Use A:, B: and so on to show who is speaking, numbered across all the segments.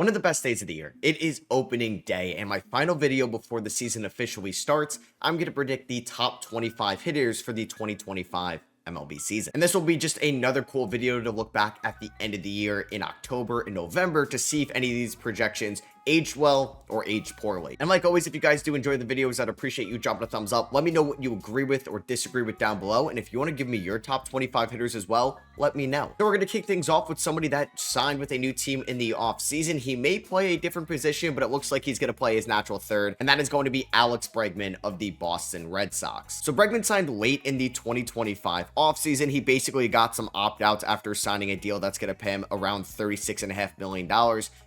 A: One of the best days of the year. It is opening day, and my final video before the season officially starts, I'm going to predict the top 25 hitters for the 2025 MLB season. And this will be just another cool video to look back at the end of the year in October and November to see if any of these projections aged well or aged poorly. And like always, if you guys do enjoy the videos, I'd appreciate you dropping a thumbs up. Let me know what you agree with or disagree with down below. And if you want to give me your top 25 hitters as well, let me know. So we're going to kick things off with somebody that signed with a new team in the offseason. He may play a different position, but it looks like he's going to play his natural third. And that is going to be Alex Bregman of the Boston Red Sox. So Bregman signed late in the 2025 offseason. He basically got some opt-outs after signing a deal that's going to pay him around $36.5 million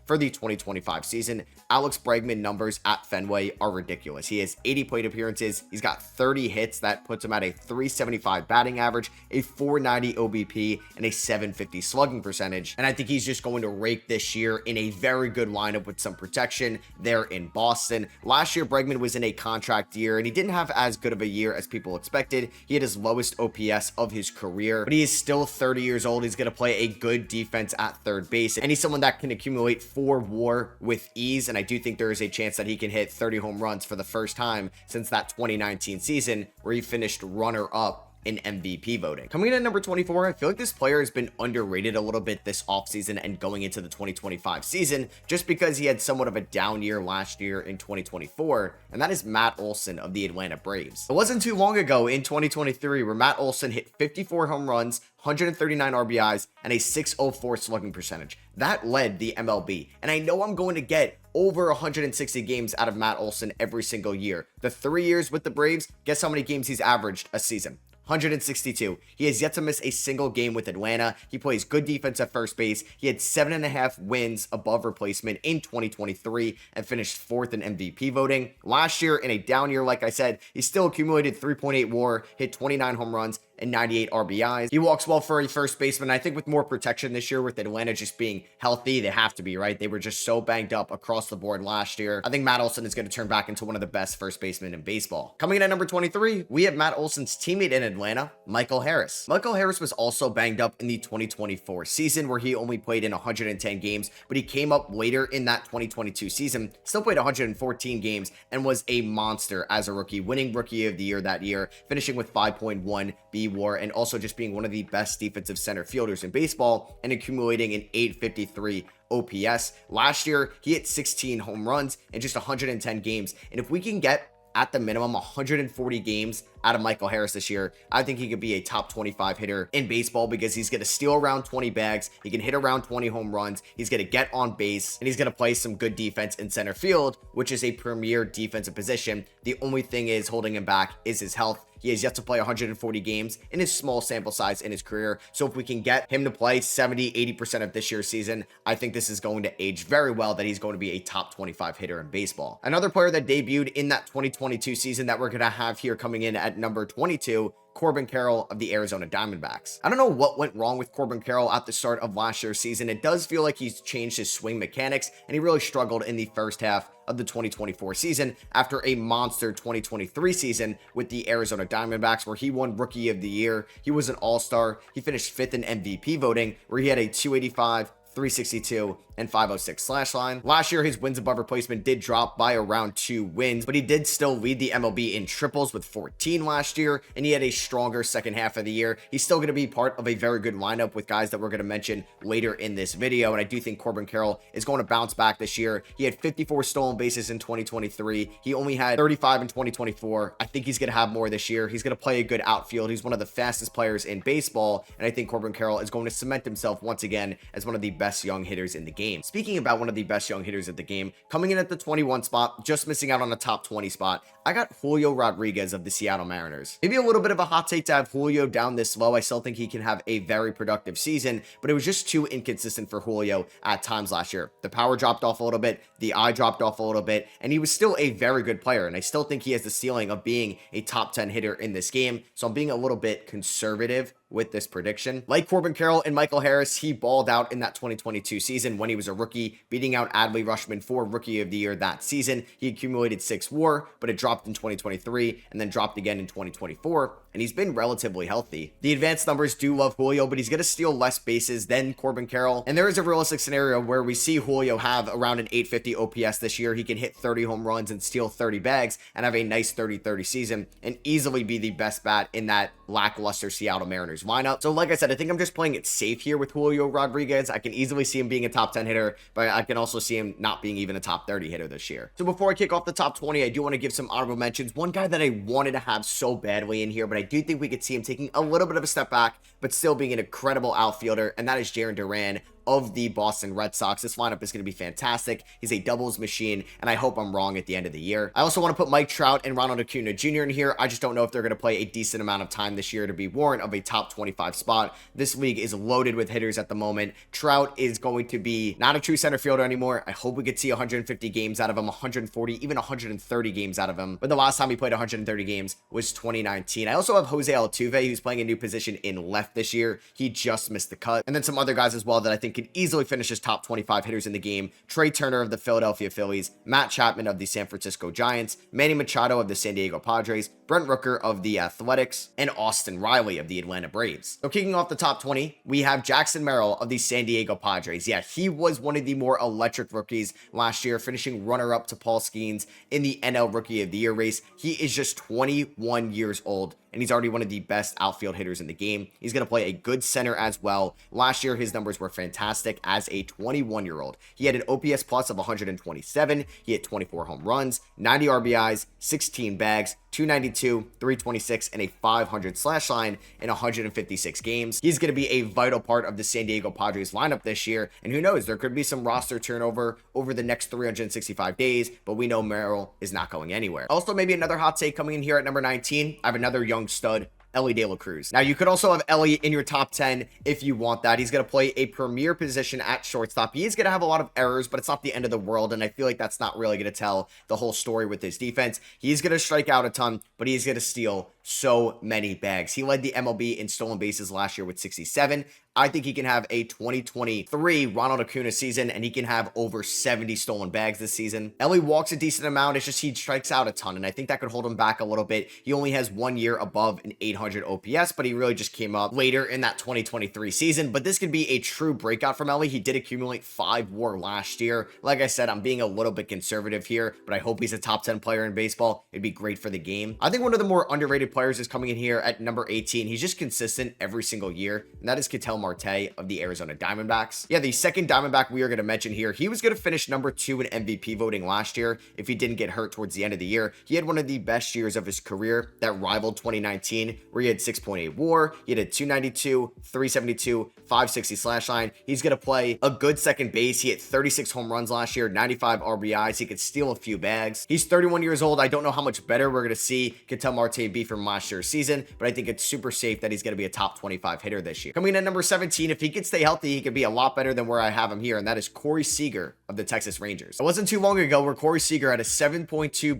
A: for the 2025 season. Alex Bregman numbers at Fenway are ridiculous. He has 80 plate appearances. He's got 30 hits. That puts him at a 375 batting average, a 490 OBP, and a 750 slugging percentage. And I think he's just going to rake this year in a very good lineup with some protection there in Boston. Last year, Bregman was in a contract year, and he didn't have as good of a year as people expected. He had his lowest OPS of his career, but he is still 30 years old. He's going to play a good defense at third base, and he's someone that can accumulate 4 WAR with ease. And I do think there is a chance that he can hit 30 home runs for the first time since that 2019 season where he finished runner-up in MVP voting. Coming in at number 24, I feel like this player has been underrated a little bit this offseason and going into the 2025 season just because he had somewhat of a down year last year in 2024, and that is Matt Olson of the Atlanta Braves. It wasn't too long ago in 2023 where Matt Olson hit 54 home runs, 139 RBIs, and a 604 slugging percentage. That led the MLB, and I know I'm going to get over 160 games out of Matt Olson every single year. The 3 years with the Braves, guess how many games he's averaged a season? 162. He has yet to miss a single game with Atlanta. He plays good defense at first base. He had 7.5 wins above replacement in 2023 and finished 4th in MVP voting. Last year, in a down year, like I said, he still accumulated 3.8 WAR, hit 29 home runs, and 98 RBIs. He walks well for a first baseman. I think with more protection this year with Atlanta just being healthy, they have to be, right? They were just so banged up across the board last year. I think Matt Olson is going to turn back into one of the best first basemen in baseball. Coming in at number 23, we have Matt Olson's teammate in Atlanta, Michael Harris. Michael Harris was also banged up in the 2024 season where he only played in 110 games, but he came up later in that 2022 season, still played 114 games, and was a monster as a rookie, winning Rookie of the Year that year, finishing with 5.1 WAR, and also just being one of the best defensive center fielders in baseball and accumulating an 853 OPS. Last year, he hit 16 home runs in just 110 games. And if we can get at the minimum 140 games out of Michael Harris this year, I think he could be a top 25 hitter in baseball because he's going to steal around 20 bags. He can hit around 20 home runs. He's going to get on base, and he's going to play some good defense in center field, which is a premier defensive position. The only thing is holding him back is his health. He has yet to play 140 games in his small sample size in his career. So if we can get him to play 70-80% of this year's season, I think this is going to age very well that he's going to be a top 25 hitter in baseball. Another player that debuted in that 2022 season that we're going to have here coming in at number 22, Corbin Carroll of the Arizona Diamondbacks. I don't know what went wrong with Corbin Carroll at the start of last year's season. It does feel like he's changed his swing mechanics, and he really struggled in the first half of the 2024 season after a monster 2023 season with the Arizona Diamondbacks where he won Rookie of the Year. He was an all-star. He finished 5th in MVP voting where he had a 285, 362, and 506 slash line. Last year, his wins above replacement did drop by around 2 wins, but he did still lead the MLB in triples with 14 last year, and he had a stronger second half of the year. He's still going to be part of a very good lineup with guys that we're going to mention later in this video, and I do think Corbin Carroll is going to bounce back this year. He had 54 stolen bases in 2023. He only had 35 in 2024. I think he's going to have more this year. He's going to play a good outfield. He's one of the fastest players in baseball, and I think Corbin Carroll is going to cement himself once again as one of the best young hitters in the game. Speaking about one of the best young hitters of the game, coming in at the 21 spot, just missing out on the top 20 spot, I got Julio Rodriguez of the Seattle Mariners. Maybe a little bit of a hot take to have Julio down this low. I still think he can have a very productive season, but it was just too inconsistent for Julio at times last year. The power dropped off a little bit, the eye dropped off a little bit, and he was still a very good player, and I still think he has the ceiling of being a top 10 hitter in this game, so I'm being a little bit conservative with this prediction. Like Corbin Carroll and Michael Harris, he balled out in that 2022 season when he was a rookie, beating out Adley Rutschman for Rookie of the Year that season. He accumulated 6 WAR, but it dropped in 2023 and then dropped again in 2024. and he's been relatively healthy. The advanced numbers do love Julio, but he's going to steal less bases than Corbin Carroll, and there is a realistic scenario where we see Julio have around an 850 OPS this year. He can hit 30 home runs and steal 30 bags and have a nice 30-30 season and easily be the best bat in that lackluster Seattle Mariners lineup. So like I said, I think I'm just playing it safe here with Julio Rodriguez. I can easily see him being a top 10 hitter, but I can also see him not being even a top 30 hitter this year. So before I kick off the top 20, I do want to give some honorable mentions. One guy that I wanted to have so badly in here, but I do think we could see him taking a little bit of a step back, but still being an incredible outfielder, and that is Jarren Duran of the Boston Red Sox. This lineup is going to be fantastic. He's a doubles machine, and I hope I'm wrong at the end of the year. I also want to put Mike Trout and Ronald Acuna Jr. in here. I just don't know if they're going to play a decent amount of time this year to be warrant of a top 25 spot. This league is loaded with hitters at the moment. Trout is going to be not a true center fielder anymore. I hope we could see 150 games out of him, 140, even 130 games out of him. But the last time he played 130 games was 2019. I also have Jose Altuve, who's playing a new position in left this year. He just missed the cut. And then some other guys as well that I think could easily finish as top 25 hitters in the game. Trey Turner of the Philadelphia Phillies, Matt Chapman of the San Francisco Giants, Manny Machado of the San Diego Padres, Brent Rooker of the Athletics, and Austin Riley of the Atlanta Braves. So kicking off the top 20, we have Jackson Merrill of the San Diego Padres. Yeah, he was one of the more electric rookies last year, finishing runner-up to Paul Skeens in the NL Rookie of the Year race. He is just 21 years old, and he's already one of the best outfield hitters in the game. He's going to play a good center as well. Last year, his numbers were fantastic as a 21-year-old. He had an OPS plus of 127. He hit 24 home runs, 90 RBIs, 16 bags, 292, 326, and a 500 slash line in 156 games. He's going to be a vital part of the San Diego Padres lineup this year, and who knows, there could be some roster turnover over the next 365 days, but we know Merrill is not going anywhere. Also, maybe another hot take coming in here at number 19. I have another young stud, Elly De La Cruz. Now, you could also have Elly in your top 10 if you want that. He's going to play a premier position at shortstop. He is going to have a lot of errors, but it's not the end of the world, and I feel like that's not really going to tell the whole story with his defense. He's going to strike out a ton, but he's going to steal so many bags. He led the MLB in stolen bases last year with 67. I think he can have a 2023 Ronald Acuna season, and he can have over 70 stolen bags this season. Elly walks a decent amount. It's just he strikes out a ton, and I think that could hold him back a little bit. He only has 1 year above an 800 OPS, but he really just came up later in that 2023 season. But this could be a true breakout from Elly. He did accumulate 5 WAR last year. Like I said, I'm being a little bit conservative here, but I hope he's a top 10 player in baseball. It'd be great for the game. I think one of the more underrated players is coming in here at number 18. He's just consistent every single year, and that is Ketel Marte of the Arizona Diamondbacks. Yeah, the second Diamondback we are going to mention here. He was going to finish number 2 in MVP voting last year if he didn't get hurt towards the end of the year. He had one of the best years of his career that rivaled 2019, where he had 6.8 WAR. He had a 292, 372, 560 slash line. He's going to play a good second base. He hit 36 home runs last year, 95 RBIs. He could steal a few bags. He's 31 years old. I don't know how much better we're going to see Ketel Marte be from last year's season, but I think it's super safe that he's going to be a top 25 hitter this year. Coming in at number 17, if he could stay healthy, he could be a lot better than where I have him here, and that is Corey Seager of the Texas Rangers. It wasn't too long ago where Corey Seager had a 7.2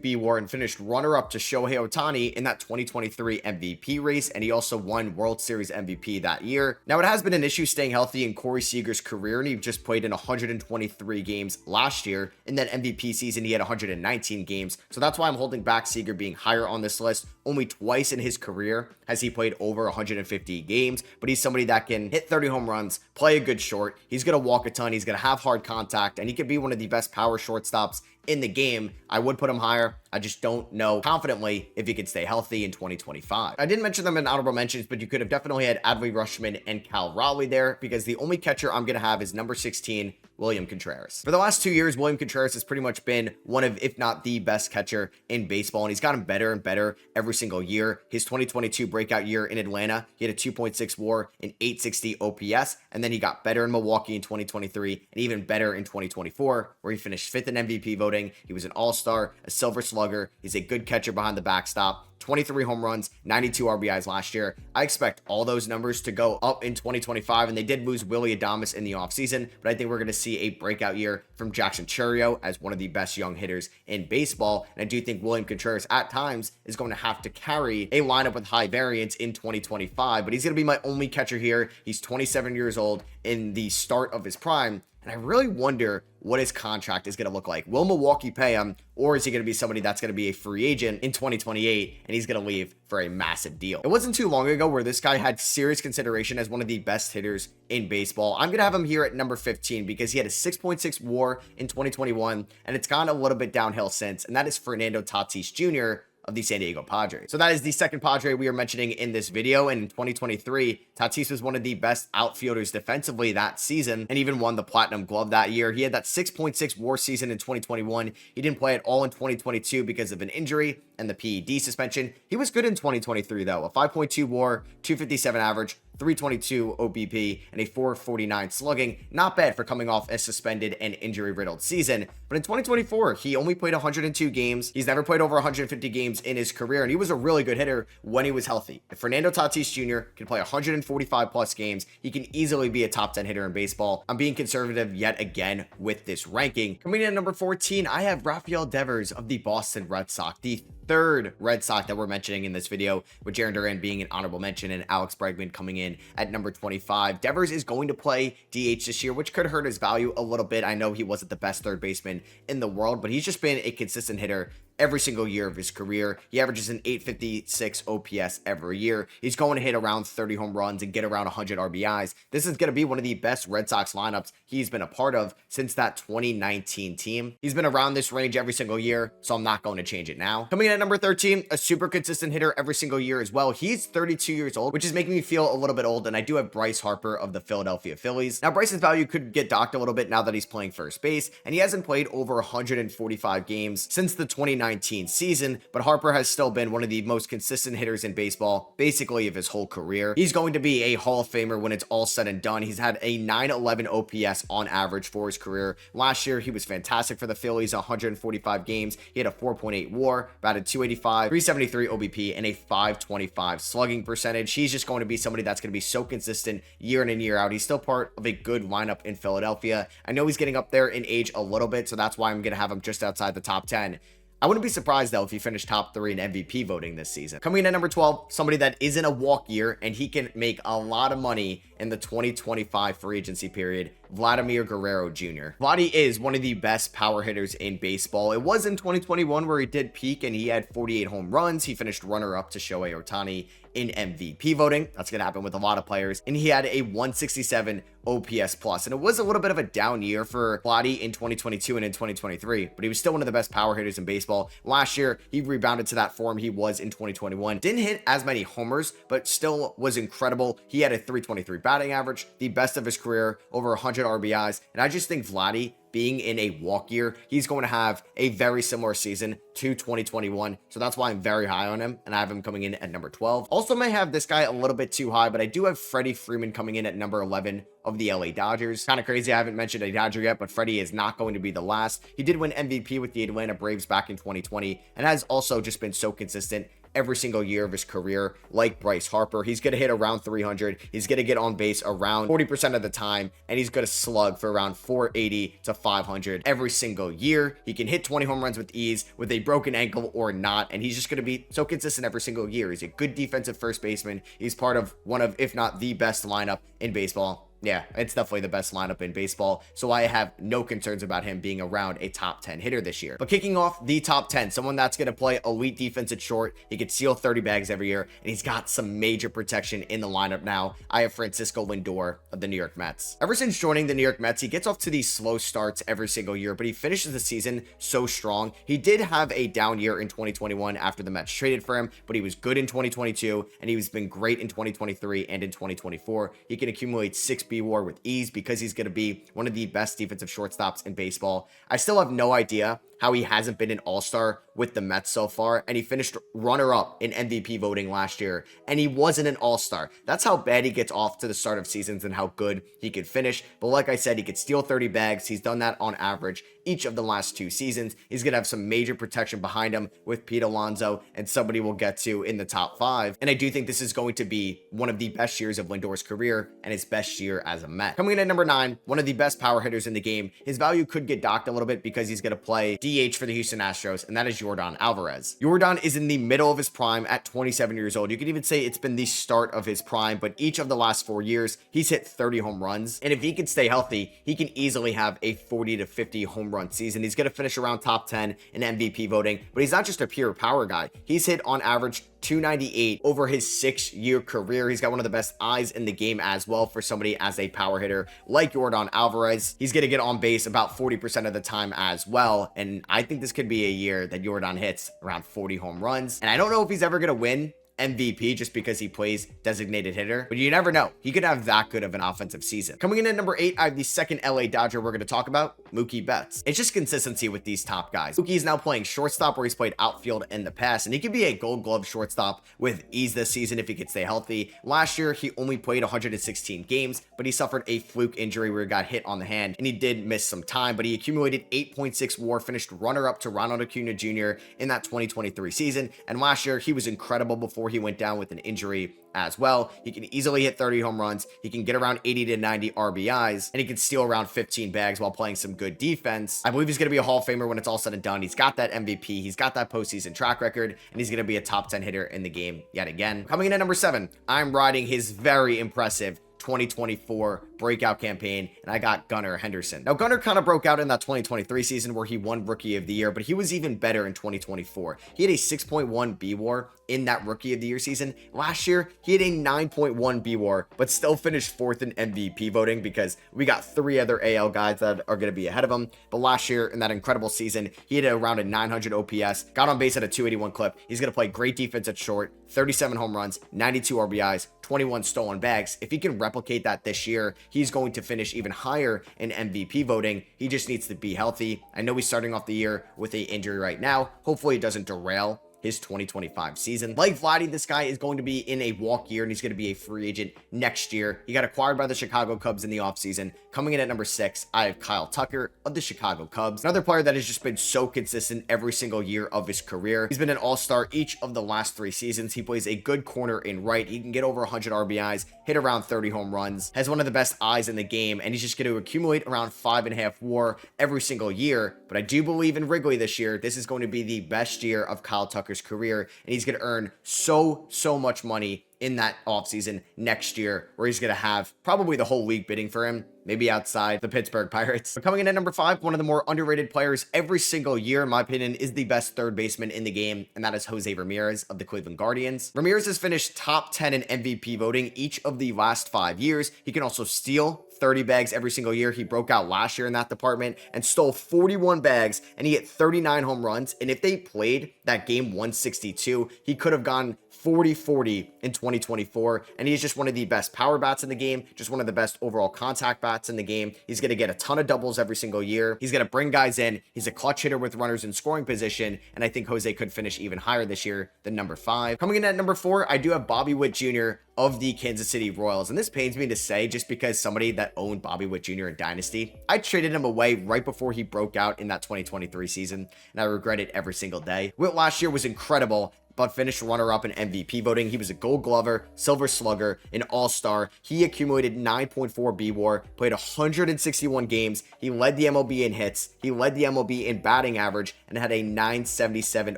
A: BWAR and finished runner-up to Shohei Ohtani in that 2023 MVP race, and he also won World Series MVP that year. Now, it has been an issue staying healthy in Corey Seager's career, and he just played in 123 games last year. In that MVP season, he had 119 games, so that's why I'm holding back Seager being higher on this list. Only twice in his career has he played over 150 games, but he's somebody that can hit 30 home runs, play a good short. He's going to walk a ton. He's going to have hard contact, and he could be one of the best power shortstops in the game. I would put him higher. I just don't know confidently if he could stay healthy in 2025. I didn't mention them in honorable mentions, but you could have definitely had Adley Rutschman and Cal Raleigh there, because the only catcher I'm going to have is number 16, William Contreras. For the last 2 years, William Contreras has pretty much been one of, if not the best catcher in baseball, and he's gotten better and better every single year. His 2022 breakout year in Atlanta, he had a 2.6 WAR and 860 OPS, and then he got better in Milwaukee in 2023 and even better in 2024, where he finished 5th in MVP voting. He was an all-star, a silver slugger. He's a good catcher behind the backstop. 23 home runs, 92 RBIs last year. I expect all those numbers to go up in 2025, and they did lose Willy Adames in the offseason, but I think we're going to see a breakout year from Jackson Chourio as one of the best young hitters in baseball, and I do think William Contreras at times is going to have to carry a lineup with high variance in 2025, but he's going to be my only catcher here. He's 27 years old in the start of his prime, And I really wonder what his contract is going to look like. Will Milwaukee pay him, or is he going to be somebody that's going to be a free agent in 2028 and he's going to leave for a massive deal? It wasn't too long ago where this guy had serious consideration as one of the best hitters in baseball. I'm going to have him here at number 15 because he had a 6.6 WAR in 2021, and it's gone a little bit downhill since, and that is Fernando Tatis Jr. of the San Diego Padres. So that is the second Padre we are mentioning in this video. And in 2023, Tatis was one of the best outfielders defensively that season and even won the Platinum Glove that year. He had that 6.6 WAR season in 2021. He didn't play at all in 2022 because of an injury and the PED suspension. He was good in 2023 though, a 5.2 WAR, 257 average, 322 OBP, and a 449 slugging. Not bad for coming off a suspended and injury-riddled season. But in 2024, he only played 102 games. He's never played over 150 games in his career, and he was a really good hitter when he was healthy. If Fernando Tatis Jr. can play 145 plus games, he can easily be a top 10 hitter in baseball. I'm being conservative yet again with this ranking. Coming in at number 14, I have Rafael Devers of the Boston Red Sox, the third Red Sox that we're mentioning in this video, with Jarren Duran being an honorable mention and Alex Bregman coming in at number 25. Devers is going to play DH this year, which could hurt his value a little bit. I know he wasn't the best third baseman in the world, but he's just been a consistent hitter every single year of his career. He averages an 856 OPS every year. He's going to hit around 30 home runs and get around 100 RBIs. This is going to be one of the best Red Sox lineups he's been a part of since that 2019 team. He's been around this range every single year, so I'm not going to change it now. Coming in at number 13, a super consistent hitter every single year as well. He's 32 years old, which is making me feel a little bit old, and I do have Bryce Harper of the Philadelphia Phillies. Now, Bryce's value could get docked a little bit now that he's playing first base, and he hasn't played over 145 games since the 2019 season, but Harper has still been one of the most consistent hitters in baseball, basically of his whole career. He's going to be a Hall of Famer when it's all said and done. He's had a 911 OPS on average for his career. Last year, he was fantastic for the Phillies, 145 games. He had a 4.8 WAR, batted 285, 373 OBP, and a 525 slugging percentage. He's just going to be somebody that's going to be so consistent year in and year out. He's still part of a good lineup in Philadelphia. I know he's getting up there in age a little bit, so that's why I'm going to have him just outside the top 10. I wouldn't be surprised, though, if he finished top 3 in MVP voting this season. Coming in at number 12, somebody that isn't a walk year, and he can make a lot of money in the 2025 free agency period, Vladimir Guerrero Jr. Vladdy is one of the best power hitters in baseball. It was in 2021 where he did peak, and he had 48 home runs. He finished runner-up to Shohei Ohtani in MVP voting. That's going to happen with a lot of players. And he had a 167 OPS plus. And it was a little bit of a down year for Vladdy in 2022 and in 2023, but he was still one of the best power hitters in baseball. Last year, he rebounded to that form he was in 2021. Didn't hit as many homers, but still was incredible. He had a 323 batting average, the best of his career, over 100 RBIs. And I just think Vladdy, being in a walk year, he's going to have a very similar season to 2021. So that's why I'm very high on him, and I have him coming in at number 12. Also may have this guy a little bit too high, but I do have Freddie Freeman coming in at number 11 of the LA Dodgers. Kind of crazy I haven't mentioned a Dodger yet, but Freddie is not going to be the last. He did win MVP with the Atlanta Braves back in 2020 and has also just been so consistent every single year of his career. Like Bryce Harper, he's going to hit around 300. He's going to get on base around 40% of the time, and he's going to slug for around 480 to 500 every single year. He can hit 20 home runs with ease with a broken ankle or not, and he's just going to be so consistent every single year. He's a good defensive first baseman. He's part of one of, if not the best lineup in baseball. Yeah, it's definitely the best lineup in baseball, so I have no concerns about him being around a top 10 hitter this year. But kicking off the top 10, someone that's going to play elite defense at short, he could steal 30 bags every year, and he's got some major protection in the lineup now. I have Francisco Lindor of the New York Mets. Ever since joining the New York Mets, he gets off to these slow starts every single year, but he finishes the season so strong. He did have a down year in 2021 after the Mets traded for him, but he was good in 2022, and he's been great in 2023 and in 2024. He can accumulate 6 WAR with ease because he's going to be one of the best defensive shortstops in baseball. I still have no idea how he hasn't been an all-star with the Mets so far, and he finished runner-up in MVP voting last year, and he wasn't an all-star. That's how bad he gets off to the start of seasons and how good he could finish. But like I said, he could steal 30 bags. He's done that on average each of the last 2 seasons. He's going to have some major protection behind him with Pete Alonso and somebody we'll get to in the top 5. And I do think this is going to be one of the best years of Lindor's career and his best year as a Met. Coming in at number 9, one of the best power hitters in the game. His value could get docked a little bit because he's going to play DH DH for the Houston Astros, and that is Yordan Alvarez. Yordan is in the middle of his prime at 27 years old. You could even say it's been the start of his prime, but each of the last 4 years, he's hit 30 home runs. And if he can stay healthy, he can easily have a 40 to 50 home run season. He's going to finish around top 10 in MVP voting, but he's not just a pure power guy. He's hit on average 298 over his 6-year career. He's got one of the best eyes in the game as well for somebody as a power hitter like Yordan Alvarez. He's going to get on base about 40% of the time as well. And I think this could be a year that Yordan hits around 40 home runs. And I don't know if he's ever going to win MVP just because he plays designated hitter, but you never know. He could have that good of an offensive season. Coming in at number 8, I have the second LA Dodger we're going to talk about, Mookie Betts. It's just consistency with these top guys. Mookie is now playing shortstop where he's played outfield in the past, and he could be a Gold Glove shortstop with ease this season if he could stay healthy. Last year, he only played 116 games, but he suffered a fluke injury where he got hit on the hand, and he did miss some time, but he accumulated 8.6 WAR, finished runner-up to Ronald Acuna Jr. in that 2023 season, and last year, he was incredible before he went down with an injury as well. He can easily hit 30 home runs. He can get around 80 to 90 RBIs, and he can steal around 15 bags while playing some good defense. I believe he's going to be a Hall of Famer when it's all said and done. He's got that MVP. He's got that postseason track record, and he's going to be a top 10 hitter in the game yet again. Coming in at number 7, I'm riding his very impressive 2024 breakout campaign, and I got Gunnar Henderson. Now, Gunnar kind of broke out in that 2023 season where he won Rookie of the Year, but he was even better in 2024. He had a 6.1 BWAR in that Rookie of the Year season. Last year, he had a 9.1 BWAR, but still finished 4th in MVP voting because we got 3 other AL guys that are going to be ahead of him. But last year, in that incredible season, he had around a 900 OPS, got on base at a 281 clip. He's going to play great defense at short, 37 home runs, 92 RBIs, 21 stolen bags. If he can replicate that this year, he's going to finish even higher in MVP voting. He just needs to be healthy. I know he's starting off the year with an injury right now. Hopefully it doesn't derail his 2025 season. Like Vladdy, this guy is going to be in a walk year, and he's going to be a free agent next year. He got acquired by the Chicago Cubs in the offseason. Coming in at number 6, I have Kyle Tucker of the Chicago Cubs. Another player that has just been so consistent every single year of his career. He's been an all-star each of the last 3 seasons. He plays a good corner in right. He can get over 100 RBIs, hit around 30 home runs, has one of the best eyes in the game, and he's just going to accumulate around 5.5 WAR every single year. But I do believe in Wrigley this year. This is going to be the best year of Kyle Tucker's career, and he's going to earn so much money in that offseason next year, where he's going to have probably the whole league bidding for him, maybe outside the Pittsburgh Pirates. But coming in at number 5, one of the more underrated players every single year, in my opinion, is the best third baseman in the game, and that is Jose Ramirez of the Cleveland Guardians. Ramirez has finished top 10 in MVP voting each of the last 5 years. He can also steal 30 bags every single year. He broke out last year in that department and stole 41 bags, and he hit 39 home runs. And if they played that game 162, he could have gone 40-40 in 2024, and he's just one of the best power bats in the game, just one of the best overall contact bats in the game. He's going to get a ton of doubles every single year. He's going to bring guys in. He's a clutch hitter with runners in scoring position, and I think Jose could finish even higher this year than number 5. Coming in at number 4, I do have Bobby Witt Jr. of the Kansas City Royals, and this pains me to say just because somebody that owned Bobby Witt Jr. in Dynasty, I traded him away right before he broke out in that 2023 season, and I regret it every single day. Witt last year was incredible, but finished runner-up in MVP voting. He was a Gold Glover, Silver Slugger, an All-Star. He accumulated 9.4 BWAR, played 161 games. He led the MLB in hits. He led the MLB in batting average and had a 977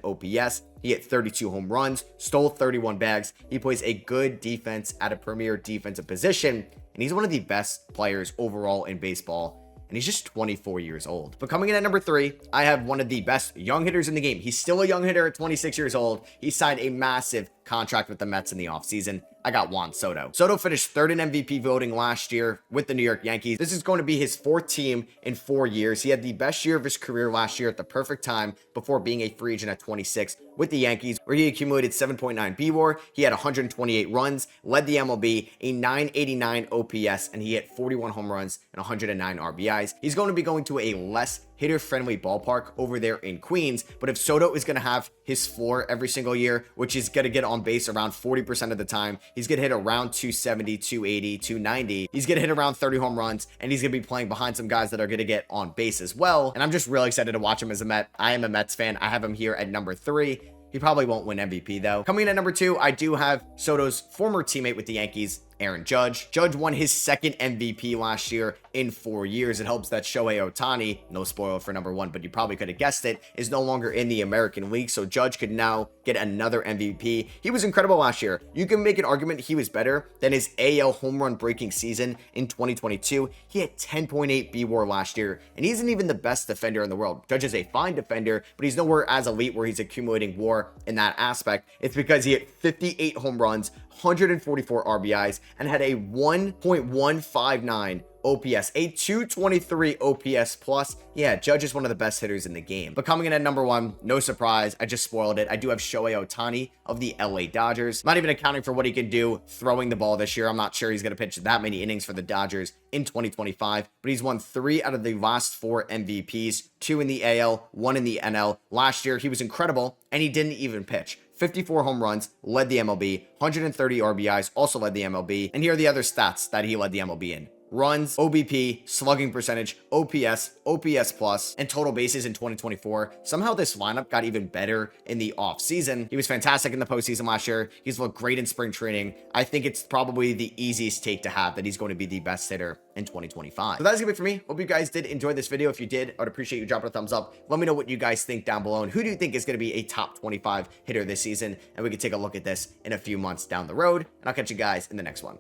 A: OPS. He hit 32 home runs, stole 31 bags. He plays a good defense at a premier defensive position, and he's one of the best players overall in baseball. And he's just 24 years old. But coming in at number 3, I have one of the best young hitters in the game. He's still a young hitter at 26 years old. He signed a massive contract with the Mets in the offseason. I got Juan Soto. Soto finished 3rd in MVP voting last year with the New York Yankees. This is going to be his 4th team in 4 years. He had the best year of his career last year at the perfect time before being a free agent at 26 with the Yankees, where he accumulated 7.9 BWAR. He had 128 runs, led the MLB, a 989 OPS, and he hit 41 home runs and 109 RBIs. He's going to be going to a less hitter-friendly ballpark over there in Queens, but if Soto is going to have his floor every single year, which is going to get on base around 40% of the time, he's going to hit around 270, 280, 290. He's going to hit around 30 home runs, and he's going to be playing behind some guys that are going to get on base as well. And I'm just really excited to watch him as a Met. I am a Mets fan. I have him here at number 3. He probably won't win MVP though. Coming in at number 2, I do have Soto's former teammate with the Yankees, Aaron Judge. Judge won his second MVP last year in 4 years. It helps that Shohei Ohtani, no spoiler for number one, but you probably could have guessed it, is no longer in the American League, so Judge could now get another MVP. He was incredible last year. You can make an argument he was better than his AL home run breaking season in 2022. He had 10.8 BWAR last year, and he isn't even the best defender in the world. Judge is a fine defender, but he's nowhere as elite where he's accumulating WAR in that aspect. It's because he hit 58 home runs, 144 RBIs, and had a 1.159 OPS, a 223 OPS plus. Yeah, Judge is one of the best hitters in the game. But coming in at number one, no surprise, I just spoiled it. I do have Shohei Ohtani of the LA Dodgers. Not even accounting for what he can do throwing the ball this year. I'm not sure he's going to pitch that many innings for the Dodgers in 2025, but he's won 3 out of the last 4 MVPs, 2 in the AL, 1 in the NL. Last year, he was incredible, and he didn't even pitch. 54 home runs, led the MLB, 130 RBIs, also led the MLB. And here are the other stats that he led the MLB in: runs, OBP, slugging percentage, OPS, OPS plus, and total bases in 2024. Somehow this lineup got even better in the offseason. He was fantastic in the postseason last year. He's looked great in spring training. I think it's probably the easiest take to have that he's going to be the best hitter in 2025. So that's gonna be it for me. Hope you guys did enjoy this video. If you did, I would appreciate you dropping a thumbs up. Let me know what you guys think down below, and who do you think is gonna be a top 25 hitter this season, and we can take a look at this in a few months down the road, and I'll catch you guys in the next one.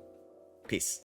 A: Peace.